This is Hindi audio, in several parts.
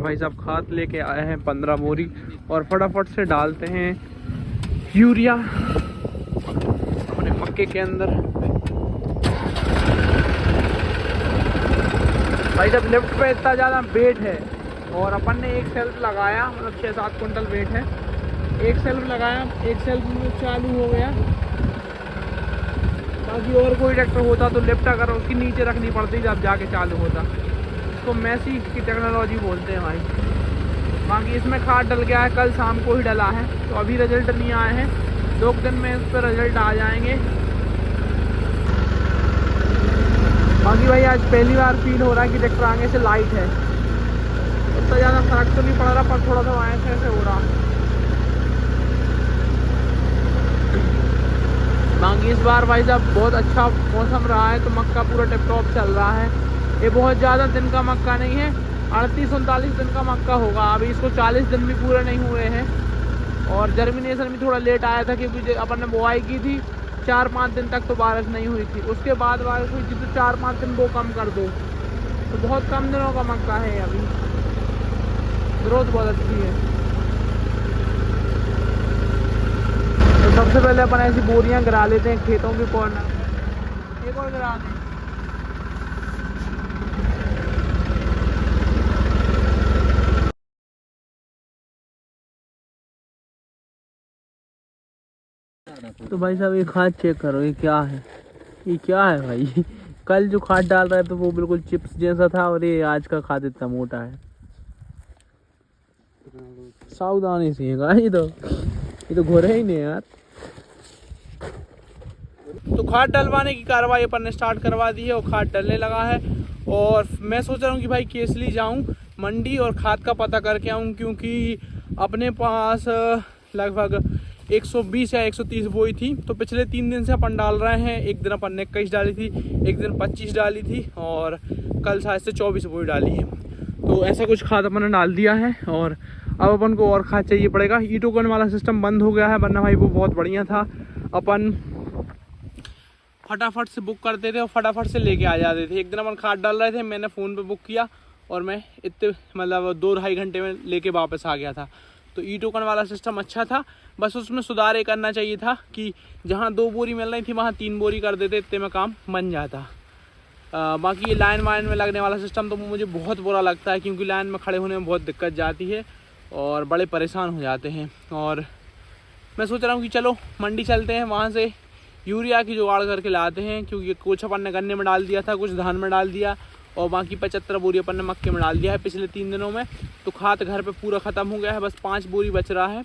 भाई साहब खाद लेके आए हैं 15 बोरी और फटाफट से डालते हैं यूरिया अपने मक्के के अंदर। भाई साहब लिफ्ट पे इतना ज़्यादा वेट है और अपन ने एक सेल्फ लगाया, मतलब 6-7 कुंटल वेट है। एक सेल्फ लगाया, एक सेल्फ में चालू हो गया। बाकी और कोई ट्रैक्टर होता तो लिफ्ट अगर उसकी नीचे रखनी पड़ती जब जाके चालू होता। इसको मैसी की टेक्नोलॉजी बोलते हैं भाई। बाकी इसमें खाद डल गया है, कल शाम को ही डला है, तो अभी रिजल्ट नहीं आए हैं। 2 दिन में इस पर रिजल्ट आ जाएंगे। बाकी भाई आज पहली बार फील हो रहा है कि ट्रैक्टर आगे से लाइट है। उतना ज़्यादा फर्क तो नहीं पड़ रहा, पर थोड़ा सा ऐसे हो रहा। बाकी इस बार भाई साहब बहुत अच्छा मौसम रहा है, तो मक्का पूरा टिप टॉप चल रहा है। ये बहुत ज़्यादा दिन का मक्का नहीं है, 38-39 दिन का मक्का होगा। अभी इसको 40 दिन भी पूरे नहीं हुए हैं। और जर्मिनेशन भी थोड़ा लेट आया था क्योंकि अपन ने बुआई की थी 4-5 दिन तक तो बारिश नहीं हुई थी। उसके बाद बारिश हुई थी तो 4-5 दिन वो कम कर दो, तो बहुत कम दिनों का मक्का है। अभी ग्रोथ बहुत अच्छी है। तो सबसे पहले अपन ऐसी बोरियां गिरा लेते हैं खेतों के कॉर्नर। एक और गिरा दें। तो भाई साहब ये खाद चेक करो, ये क्या है, ये क्या है भाई। कल जो खाद डाल रहा है तो वो बिल्कुल चिप्स जैसा था, और ये आज का खाद इतना मोटा है। सावधानी से ये तो घोरे ही नहीं यार। तो खाद डलवाने की कार्रवाई अपन ने स्टार्ट करवा दी है और खाद डलने लगा है। और मैं सोच रहा हूँ कि भाई केसली जाऊँ मंडी और खाद का पता करके आऊँ, क्योंकि अपने पास लगभग 120 या 130 बोई थी। तो पिछले 3 दिन से अपन डाल रहे हैं। एक दिन अपन ने 21 डाली थी, एक दिन 25 डाली थी, और कल शायद से 24 बोई डाली है। तो ऐसा कुछ खाद अपन ने डाल दिया है। और अब अपन को और खाद चाहिए पड़ेगा। ई टोकन वाला सिस्टम बंद हो गया है, वरना भाई वो बहुत बढ़िया था। अपन फटाफट से बुक करते थे और फटाफट से लेके आ जाते थे। एक दिन अपन खाद डाल रहे थे, मैंने फ़ोन पे बुक किया और मैं इतने मतलब 2-2.5 घंटे में लेके वापस आ गया था। तो ई टोकन वाला सिस्टम अच्छा था, बस उसमें सुधार ये करना चाहिए था कि जहाँ 2 बोरी मिल रही थी वहाँ 3 बोरी कर देते, इतने में काम बन जाता। बाकी ये लाइन वाइन में लगने वाला सिस्टम तो मुझे बहुत बुरा लगता है, क्योंकि लाइन में खड़े होने में बहुत दिक्कत जाती है और बड़े परेशान हो जाते हैं। और मैं सोच रहा हूँ कि चलो मंडी चलते हैं, वहाँ से यूरिया की जुगाड़ करके लाते हैं, क्योंकि कुछ अपन ने गन्ने में डाल दिया था, कुछ धान में डाल दिया, और बाकी 75 बोरी अपन ने मक्के में डाल दिया है पिछले 3 दिनों में। तो खाद घर पे पूरा ख़त्म हो गया है, बस 5 बोरी बच रहा है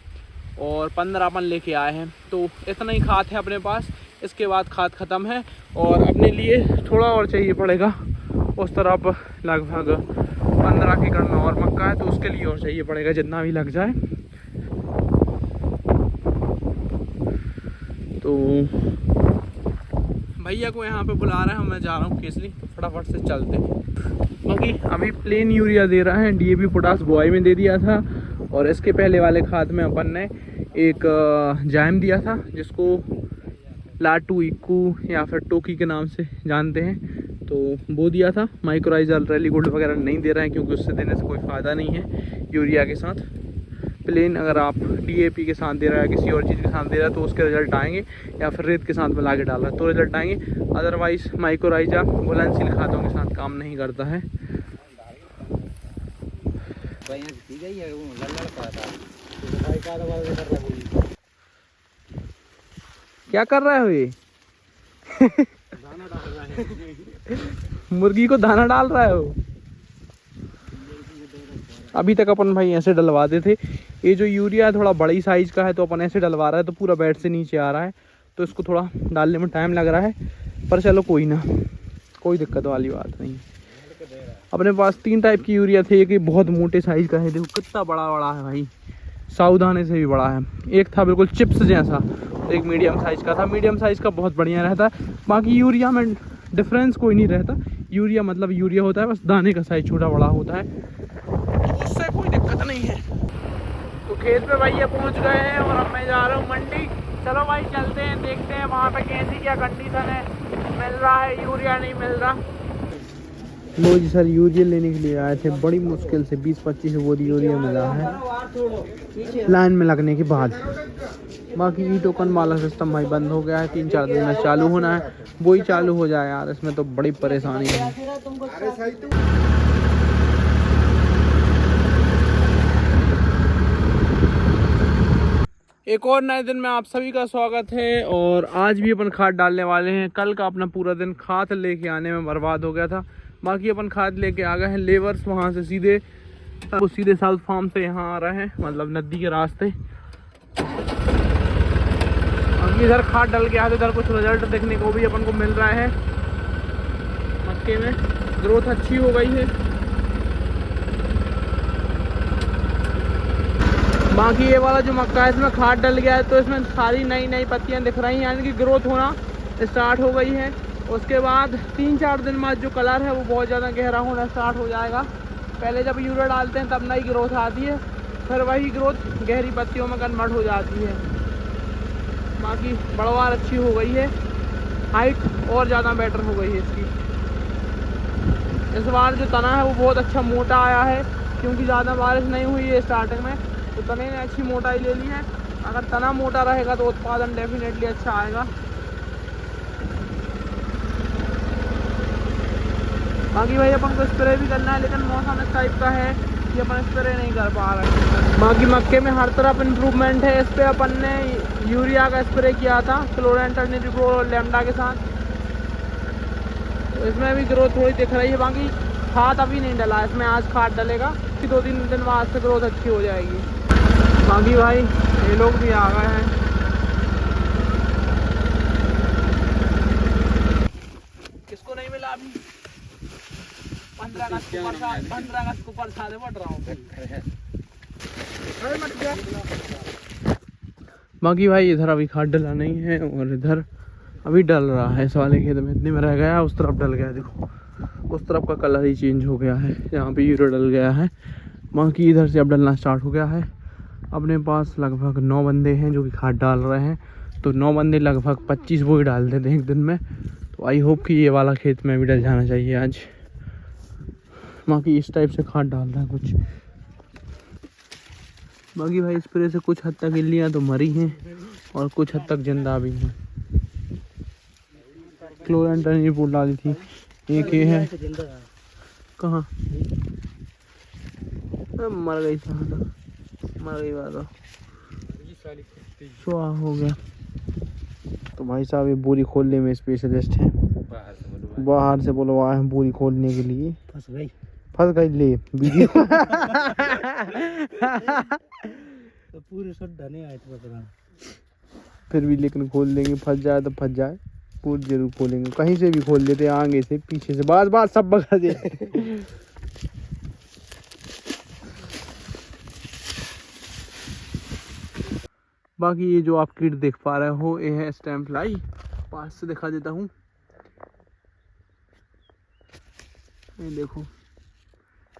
और 15 अपन लेके आए हैं। तो इतना ही खाद है अपने पास, इसके बाद खाद ख़त्म है। और अपने लिए थोड़ा और चाहिए पड़ेगा, उस तरफ लगभग 15 के करना और मक्का है, तो उसके लिए और चाहिए पड़ेगा जितना भी लग जाए। तो भैया को यहाँ पे बुला रहे हैं, मैं जा रहा हूँ केसली, तो फटाफट से चलते हैं। बाकी अभी प्लेन यूरिया दे रहा है, डीएपी पोटास बुआई में दे दिया था। और इसके पहले वाले खाद में अपन ने एक जाइम दिया था, जिसको लाटू इक्कू या फिर टोकी के नाम से जानते हैं, तो वो दिया था। माइक्रोराइजर रैली गोल्ड वगैरह नहीं दे रहे हैं, क्योंकि उससे देने से कोई फ़ायदा नहीं है यूरिया के साथ। प्लेन अगर आप डीएपी के साथ दे रहा है, किसी और चीज़ के साथ दे रहा है, तो उसके रिजल्ट आएंगे, या फिर रेत के साथ मिला के डाल रहा है तो रिजल्ट आएंगे। अदरवाइज़ माइक्रोराइजा घुलनशील खादों के साथ काम नहीं करता है। क्या कर रहे हो ये? दाना डाल रहा है। मुर्गी को दाना डाल रहा हो? अभी तक अपन भाई ऐसे डलवाते थे। ये जो यूरिया है थोड़ा बड़ी साइज़ का है, तो अपन ऐसे डलवा रहा है, तो पूरा बेड से नीचे आ रहा है, तो इसको थोड़ा डालने में टाइम लग रहा है। पर चलो कोई ना, कोई दिक्कत वाली बात नहीं। अपने पास 3 टाइप की यूरिया थे। एक बहुत मोटे साइज़ का है, देखो कितना बड़ा बड़ा है भाई, सावधानी से भी बड़ा है। एक था बिल्कुल चिप्स जैसा, एक मीडियम साइज़ का था। मीडियम साइज़ का बहुत बढ़िया रहता है। बाकी यूरिया में डिफरेंस कोई नहीं रहता। यूरिया मतलब यूरिया होता है, बस दाने का साइज़ छोटा बड़ा होता है, तो उससे कोई दिक्कत नहीं है। तो खेत पे भैया पहुंच गए हैं और अब मैं जा रहा हूँ मंडी। चलो भाई चलते हैं, देखते हैं वहाँ पे कैसी क्या कंडीशन है, मिल रहा है यूरिया नहीं मिल रहा। लो जी सर, यूरिया लेने के लिए आए थे, बड़ी मुश्किल से 20-25 बोरी यूरिया मिला है लाइन में लगने के बाद। बाकी ई टोकन वाला सिस्टम भाई बंद हो गया है, 3-4 दिन में चालू होना है। वही चालू हो जाए यार, इसमें तो बड़ी परेशानी है। एक और नए दिन में आप सभी का स्वागत है। और आज भी अपन खाद डालने वाले हैं। कल का अपना पूरा दिन खाद लेके आने में बर्बाद हो गया था। बाकी अपन खाद लेके आ गए हैं। लेबर्स वहाँ से सीधे साउथ फार्म से यहाँ आ रहे हैं, मतलब नदी के रास्ते। बाकी इधर खाद डाल के आते, इधर कुछ रिजल्ट देखने को भी अपन को मिल रहा है। मक्के में ग्रोथ अच्छी हो गई है। बाकी ये वाला जो मक्का है, इसमें खाद डल गया है तो इसमें सारी नई नई पत्तियां दिख रही हैं, यानी कि ग्रोथ होना स्टार्ट हो गई है। उसके बाद 3-4 दिन बाद जो कलर है वो बहुत ज़्यादा गहरा होना स्टार्ट हो जाएगा। पहले जब यूरिया डालते हैं तब नई ग्रोथ आती है, फिर वही ग्रोथ गहरी पत्तियों में कन्वर्ट हो जाती है। बाकी बढ़वार अच्छी हो गई है, हाइट और ज़्यादा बेटर हो गई है इसकी। इस बार जो तना है वो बहुत अच्छा मोटा आया है, क्योंकि ज़्यादा बारिश नहीं हुई है स्टार्टिंग में, तो तने ने अच्छी मोटाई ले ली है। अगर तना मोटा रहेगा तो उत्पादन डेफिनेटली अच्छा आएगा। बाकी भाई अपन को स्प्रे भी करना है, लेकिन मौसम इस टाइप का है कि अपन स्प्रे नहीं कर पा रहे। बाकी मक्के में हर तरफ इम्प्रूवमेंट है। इस पर अपन ने यूरिया का स्प्रे किया था क्लोरेंटर्निप्रो और लैम्डा के साथ, तो इसमें भी ग्रोथ थोड़ी दिख रही है। बाकी खाद अभी नहीं डला है इसमें, आज खाद डलेगा, 2-3 दिन बाद से ग्रोथ अच्छी हो जाएगी। बाकी भाई ये लोग भी आ गए हैं। किसको नहीं मिला अभी? 15 अगस्त को प्रसाद बढ़ रहा हूँ। बाकी भाई इधर अभी खाद डला नहीं है, और इधर अभी डल रहा है। इस वाले खेत में इतने में रह गया, उस तरफ डल गया। देखो उस तरफ का कलर ही चेंज हो गया है, यहाँ पे यूरिया डल गया है। बाकी इधर से अब डलना स्टार्ट हो गया है। अपने पास लगभग 9 बंदे हैं जो कि खाद डाल रहे हैं, तो 9 बंदे लगभग 25 बोरी डाल देते हैं एक दिन में। तो आई होप कि ये वाला खेत में भी डल जाना चाहिए आज। बाकी इस टाइप से खाद डाल रहा है कुछ। बाकी भाई स्प्रे से कुछ हद तक इल्लियाँ तो मरी हैं और कुछ हद तक जिंदा भी हैं। क्लोरेंटर्निप्रो डाली थी, एक ये है। कहाँ मर गई, मर गई वाला सुहा हो गया। तो भाई साहब ये बोरी खोलने में स्पेशलिस्ट हैं, बाहर से बुलवाए हैं बोरी खोलने के लिए। फंस गई ले वीडियो। तो पूरे सड्डा नहीं आए थे पकड़ा, फिर भी लेकिन खोल देंगे, फंस जाए तो फंस जाए, पूरी जरूर खोलेंगे। कहीं से भी खोल देते, आगे से पीछे से, बात सब बगा दे। बाकी ये जो आप किट देख पा रहे हो, ये है स्टैम्प फ्लाई। पास से दिखा देता हूँ, ये देखो,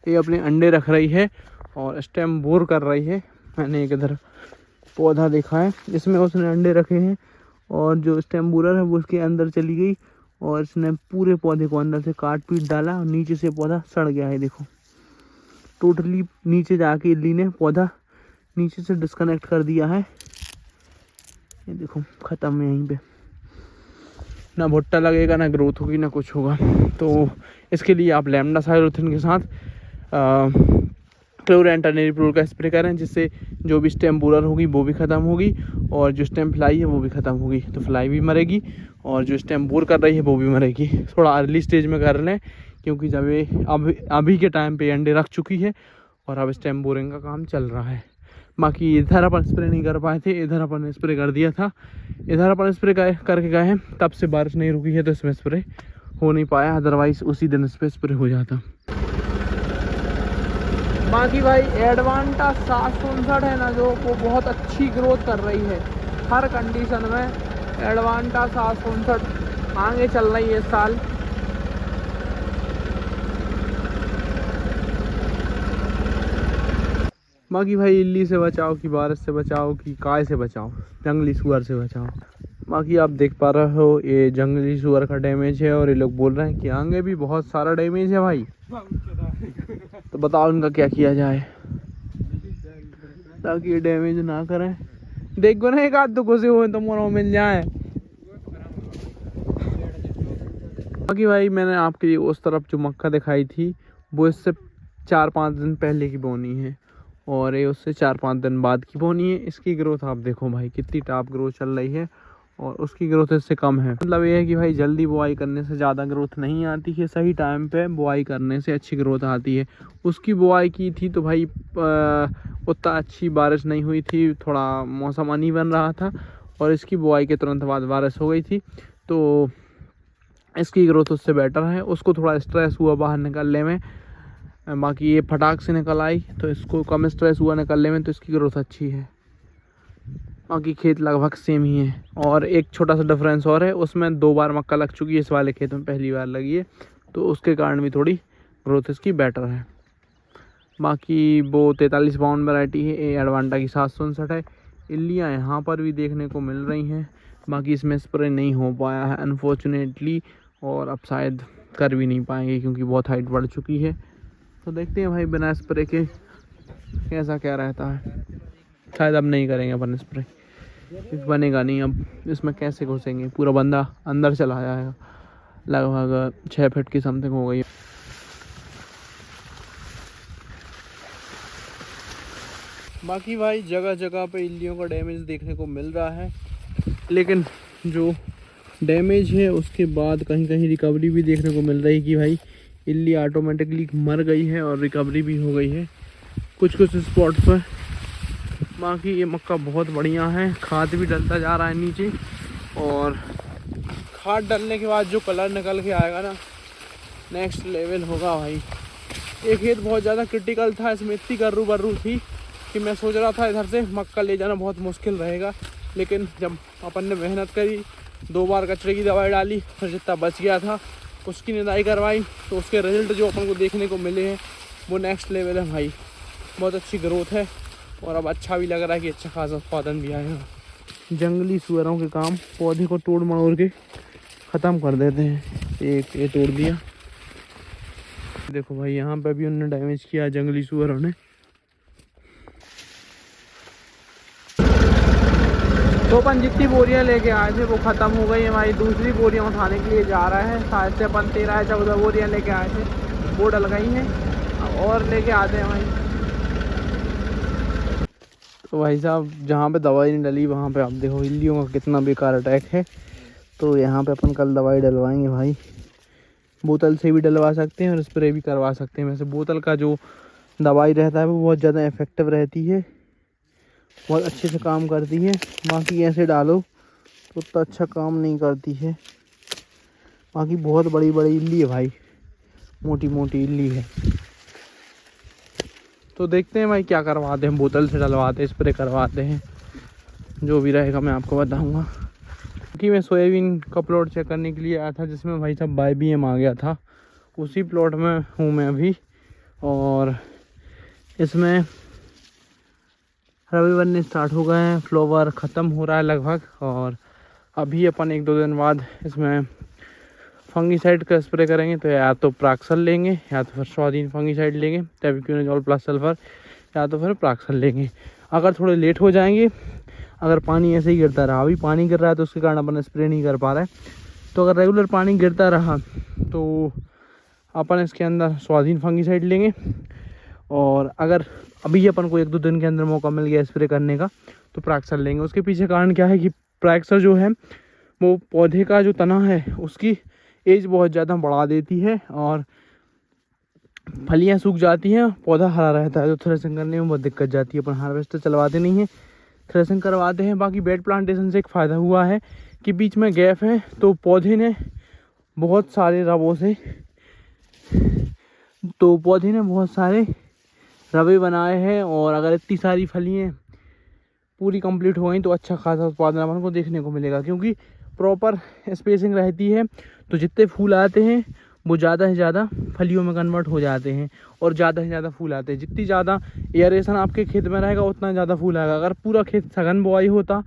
ये अपने अंडे रख रही है और स्टेम बोर कर रही है। मैंने एक इधर पौधा देखा है, इसमें उसने अंडे रखे हैं, और जो स्टेम बोरर है वो उसके अंदर चली गई, और इसने पूरे पौधे को अंदर से काट पीट डाला, और नीचे से पौधा सड़ गया है। देखो टोटली नीचे जाके इल्ली ने पौधा नीचे से डिस्कनेक्ट कर दिया है। ये देखो ख़त्म है यहीं पे, ना भुट्टा लगेगा, ना ग्रोथ होगी, ना कुछ होगा। तो इसके लिए आप लैम्डा साइलोथिन के साथ क्लोरेंटर्निप्रो का स्प्रे करें, जिससे जो भी स्टेम बोरर होगी वो भी ख़त्म होगी, और जो स्टेम फ्लाई है वो भी ख़त्म होगी। तो फ्लाई भी मरेगी और जो स्टेम बोर कर रही है वो भी मरेगी। थोड़ा अर्ली स्टेज में कर लें, क्योंकि जब ये अभी के टाइम पे अंडे रख चुकी है और अब स्टेम बोरिंग का काम चल रहा है। बाकी इधर अपन स्प्रे नहीं कर पाए थे, इधर अपन स्प्रे कर दिया था। इधर अपन स्प्रे करके गए हैं, तब से बारिश नहीं रुकी है तो इसमें स्प्रे हो नहीं पाया, अदरवाइज़ उसी दिन इस पर स्प्रे हो जाता। बाकी भाई एडवांटा 759 है ना, जो वो बहुत अच्छी ग्रोथ कर रही है हर कंडीशन में। एडवांटा 759 आगे चल रही है इस साल। बाकी भाई इल्ली से बचाओ कि बारिश से बचाओ कि काय से बचाओ, जंगली सुअर से बचाओ। बाकी आप देख पा रहे हो ये जंगली सुअर का डैमेज है और ये लोग बोल रहे हैं कि आगे भी बहुत सारा डैमेज है भाई। तो बताओ इनका क्या किया जाए ताकि ये डैमेज ना करें। देखो ना एक आध तो घुसे हुए तो मोनो मिल जाए। बाकी भाई मैंने आपके लिए उस तरफ जो मक्का दिखाई थी वो इससे 4-5 दिन पहले की बोनी है और ये उससे 4-5 दिन बाद की बोनी है। इसकी ग्रोथ आप देखो भाई कितनी टॉप ग्रोथ चल रही है और उसकी ग्रोथ इससे कम है। मतलब ये है कि भाई जल्दी बुआई करने से ज़्यादा ग्रोथ नहीं आती है, सही टाइम पे बुआई करने से अच्छी ग्रोथ आती है। उसकी बुआई की थी तो भाई उतना अच्छी बारिश नहीं हुई थी, थोड़ा मौसम अनी बन रहा था और इसकी बुआई के तुरंत बाद बारिश हो गई थी तो इसकी ग्रोथ उससे बेटर है। उसको थोड़ा स्ट्रेस हुआ बाहर निकलने में, बाकी ये फटाक से निकल आई तो इसको कम स्ट्रेस हुआ निकलने में तो इसकी ग्रोथ अच्छी है। बाकी खेत लगभग सेम ही है और एक छोटा सा डिफरेंस और है, उसमें 2 बार मक्का लग चुकी है, इस वाले खेत में पहली बार लगी है तो उसके कारण भी थोड़ी ग्रोथ इसकी बेटर है। बाकी वो 43 पाउंड वैरायटी है, ये एडवांटा की 759 है। इल्लियाँ यहाँ पर भी देखने को मिल रही हैं, बाकी इसमें स्प्रे नहीं हो पाया है अनफॉर्चुनेटली और अब शायद कर भी नहीं पाएंगे क्योंकि बहुत हाइट बढ़ चुकी है। तो देखते हैं भाई बिना स्प्रे के कैसा क्या रहता है। शायद अब नहीं करेंगे अपन स्प्रे क्योंकि बनेगा नहीं। अब इसमें कैसे घुसेंगे, पूरा बंदा अंदर चला जाएगा। लगभग 6 फीट की समथिंग हो गई है। बाकी भाई जगह जगह पे इल्लियों का डैमेज देखने को मिल रहा है, लेकिन जो डैमेज है उसके बाद कहीं कहीं रिकवरी भी देखने को मिल रही है कि भाई इल्ली ऑटोमेटिकली मर गई है और रिकवरी भी हो गई है कुछ कुछ स्पॉट पर। बाकी ये मक्का बहुत बढ़िया है, खाद भी डलता जा रहा है नीचे और खाद डालने के बाद जो कलर निकल के आएगा ना नेक्स्ट लेवल होगा भाई। ये खेत बहुत ज़्यादा क्रिटिकल था, इसमें इतनी गर्रू बर्रू थी कि मैं सोच रहा था इधर से मक्का ले जाना बहुत मुश्किल रहेगा, लेकिन जब अपन ने मेहनत करी 2 बार कचरे की दवाई डाली फिर जितना बच गया था उसकी निदाई करवाई तो उसके रिजल्ट जो अपन को देखने को मिले हैं वो नेक्स्ट लेवल है भाई। बहुत अच्छी ग्रोथ है और अब अच्छा भी लग रहा है कि अच्छा खासा उत्पादन भी आएगा। जंगली सुअरों के काम पौधे को तोड़ मड़ोड़ के ख़त्म कर देते हैं। एक ये तोड़ दिया, देखो भाई यहाँ पे भी उन्होंने डैमेज किया जंगली सुअरों ने। तो अपन जितनी बोरियां लेके आए थे वो ख़त्म हो गई है भाई। दूसरी बोरियां उठाने के लिए जा रहा है, शायद से अपन 13-14 बोरियां लेके आए थे वो डल गई हैं और लेके आते हैं भाई। तो भाई साहब जहाँ पे दवाई नहीं डली वहाँ पे आप देखो इल्लियों का कितना बेकार अटैक है। तो यहाँ पे अपन कल दवाई डलवाएंगे भाई, बोतल से भी डलवा सकते हैं और स्प्रे भी करवा सकते हैं। वैसे बोतल का जो दवाई रहता है वो बहुत ज़्यादा इफ़ेक्टिव रहती है, बहुत अच्छे से काम करती है। बाकी ऐसे डालो तो उतना अच्छा काम नहीं करती है। बाकी बहुत बड़ी बड़ी इल्ली है भाई, मोटी मोटी इल्ली है। तो देखते हैं भाई क्या करवाते हैं, बोतल से डलवाते हैं, स्प्रे करवाते हैं, जो भी रहेगा मैं आपको बताऊंगा। क्योंकि मैं सोयाबीन का प्लॉट चेक करने के लिए आया था जिसमें भाई साहब IBM आ गया था, उसी प्लॉट में हूँ मैं अभी। और इसमें रबी बनने स्टार्ट हो गए हैं, फ्लावर ख़त्म हो रहा है लगभग। और अभी अपन 1-2 दिन बाद इसमें फंगीसाइड का स्प्रे करेंगे। तो या तो प्राक्सल लेंगे या तो फिर स्वाधीन फंगीसाइड लेंगे, टेबिक्विनोजोल प्लस सल्फर, या तो फिर प्राक्सल लेंगे। अगर थोड़े लेट हो जाएंगे, अगर पानी ऐसे ही गिरता रहा, अभी पानी गिर रहा है तो उसके कारण अपन स्प्रे नहीं कर पा रहे हैं, तो अगर रेगुलर पानी गिरता रहा तो अपन इसके अंदर स्वाधीन फंगीसाइड लेंगे। और अगर अभी अपन को 1-2 दिन के अंदर मौका मिल गया स्प्रे करने का तो प्राक्सल लेंगे। उसके पीछे कारण क्या है कि प्राक्सल जो है वो पौधे का जो तना है उसकी एज बहुत ज़्यादा बढ़ा देती है और फलियां सूख जाती हैं, पौधा हरा रहता है, तो थ्रेसिंग करने में बहुत दिक्कत जाती है। अपन हार्वेस्टर चलवाते नहीं हैं, थ्रेसिंग करवाते हैं। बाकी बेड प्लांटेशन से एक फ़ायदा हुआ है कि बीच में गैप है तो पौधे ने बहुत सारे रवे बनाए हैं और अगर इतनी सारी फलियाँ पूरी कंप्लीट हो गई तो अच्छा खासा उत्पादन अपन को देखने को मिलेगा, क्योंकि प्रॉपर स्पेसिंग रहती है। तो जितने फूल आते हैं वो ज़्यादा से ज़्यादा फलियों में कन्वर्ट हो जाते हैं और ज़्यादा से ज़्यादा फूल आते हैं। जितनी ज़्यादा एयरेशन आपके खेत में रहेगा उतना ज़्यादा फूल आएगा। अगर पूरा खेत सघन बुआई होता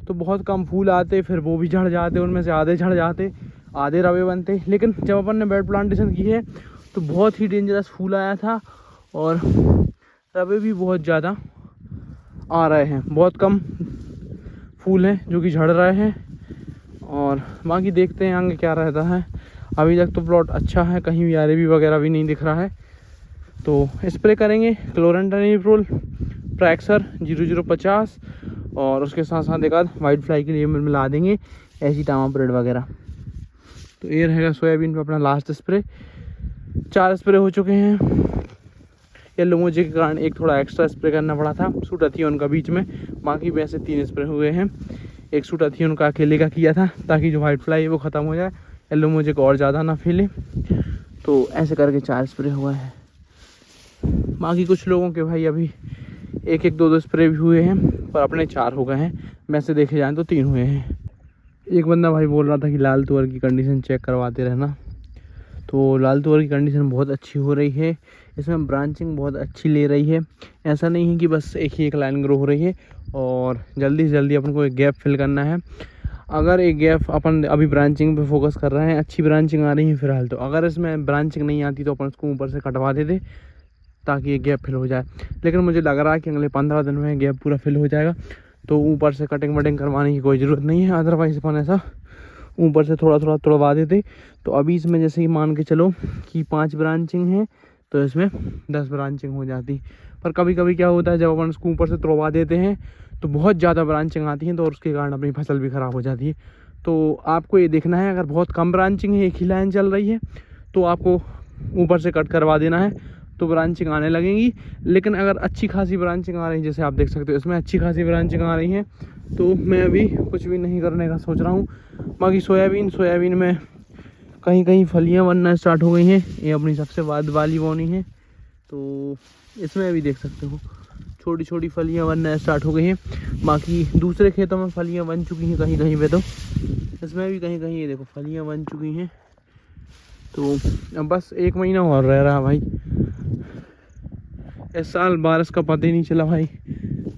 तो बहुत कम फूल आते, फिर वो भी झड़ जाते, उनमें से आधे झड़ जाते, आधे रवे बनते। लेकिन जब अपन ने बेड प्लांटेशन की है तो बहुत ही डेंजरस फूल आया था और रवे भी बहुत ज़्यादा आ रहे हैं। बहुत कम फूल हैं जो कि झड़ रहे हैं और बाकी देखते हैं आगे क्या रहता है। अभी तक तो प्लॉट अच्छा है, कहीं भी आरएबी वगैरह भी नहीं दिख रहा है। तो स्प्रे करेंगे क्लोरेंटानिप्रोल, प्रैक्सर 0050 और उसके साथ साथ एक आध वाइट फ्लाई के लिए मिला देंगे एसिटामाप्रिड वगैरह। तो ये रहेगा सोयाबीन पे अपना लास्ट स्प्रे। 4 स्प्रे हो चुके हैं। येलो मोजे के कारण एक थोड़ा एक्स्ट्रा स्प्रे करना पड़ा था सूटाथियोन का बीच में, बाकी वैसे 3 स्प्रे हुए हैं। एक सूटाथियोन का अकेले का किया था ताकि जो वाइट फ्लाई है वो ख़त्म हो जाए, येलो मोजे को और ज़्यादा ना फैले। तो ऐसे करके 4 स्प्रे हुए हैं। बाकी कुछ लोगों के भाई अभी 1-2 स्प्रे भी हुए हैं, पर अपने 4 हो गए हैं। वैसे देखे जाएँ तो 3 हुए हैं। एक बंदा भाई बोल रहा था कि लाल तुअर की कंडीशन चेक करवाते रहना। तो लाल तुअर की कंडीशन बहुत अच्छी हो रही है, इसमें ब्रांचिंग बहुत अच्छी ले रही है। ऐसा नहीं है कि बस एक ही एक लाइन ग्रो हो रही है और जल्दी से जल्दी अपन को एक गैप फिल करना है। अगर एक गैप अपन अभी ब्रांचिंग पे फोकस कर रहे हैं, अच्छी ब्रांचिंग आ रही है फिलहाल, तो अगर इसमें ब्रांचिंग नहीं आती तो अपन उसको ऊपर से कटवा देते ताकि ये गैप फिल हो जाए। लेकिन मुझे लग रहा है कि अगले 15 दिन में गैप पूरा फिल हो जाएगा, तो ऊपर से कटिंग वटिंग करवाने की कोई ज़रूरत नहीं है। अदरवाइज़ अपन ऐसा ऊपर से थोड़ा थोड़ा तोड़वा देते। तो अभी इसमें जैसे कि मान के चलो कि 5 ब्रांचिंग है तो इसमें 10 ब्रांचिंग हो जाती। पर कभी कभी क्या होता है, जब अपन उसको ऊपर से तोड़वा देते हैं तो बहुत ज़्यादा ब्रांचिंग आती हैं, तो उसके कारण अपनी फसल भी ख़राब हो जाती है। तो आपको ये देखना है, अगर बहुत कम ब्रांचिंग है, एक ही लाइन चल रही है, तो आपको ऊपर से कट करवा देना है, तो ब्रांचिंग आने लगेंगी। लेकिन अगर अच्छी खासी ब्रांचिंग आ रही है, जैसे आप देख सकते हो इसमें अच्छी खासी ब्रांचिंग आ रही है, तो मैं अभी कुछ भी नहीं करने का सोच रहा हूँ। बाकी सोयाबीन में कहीं कहीं फलियाँ बनना स्टार्ट हो गई हैं। ये अपनी सबसे बाद वाली बोनी है, तो इसमें भी देख सकते हो छोटी छोटी फलियाँ बनना स्टार्ट हो गई हैं। बाकी दूसरे खेतों में फलियाँ बन चुकी हैं कहीं कहीं पे, तो इसमें भी कहीं कहीं ये देखो फलियाँ बन चुकी हैं। तो अब बस 1 महीना और रह रहा भाई। इस साल बारिश का पता ही नहीं चला भाई,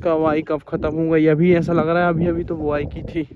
कब आई कब ख़त्म हो गई। अभी ऐसा लग रहा है अभी तो बुआई की थी।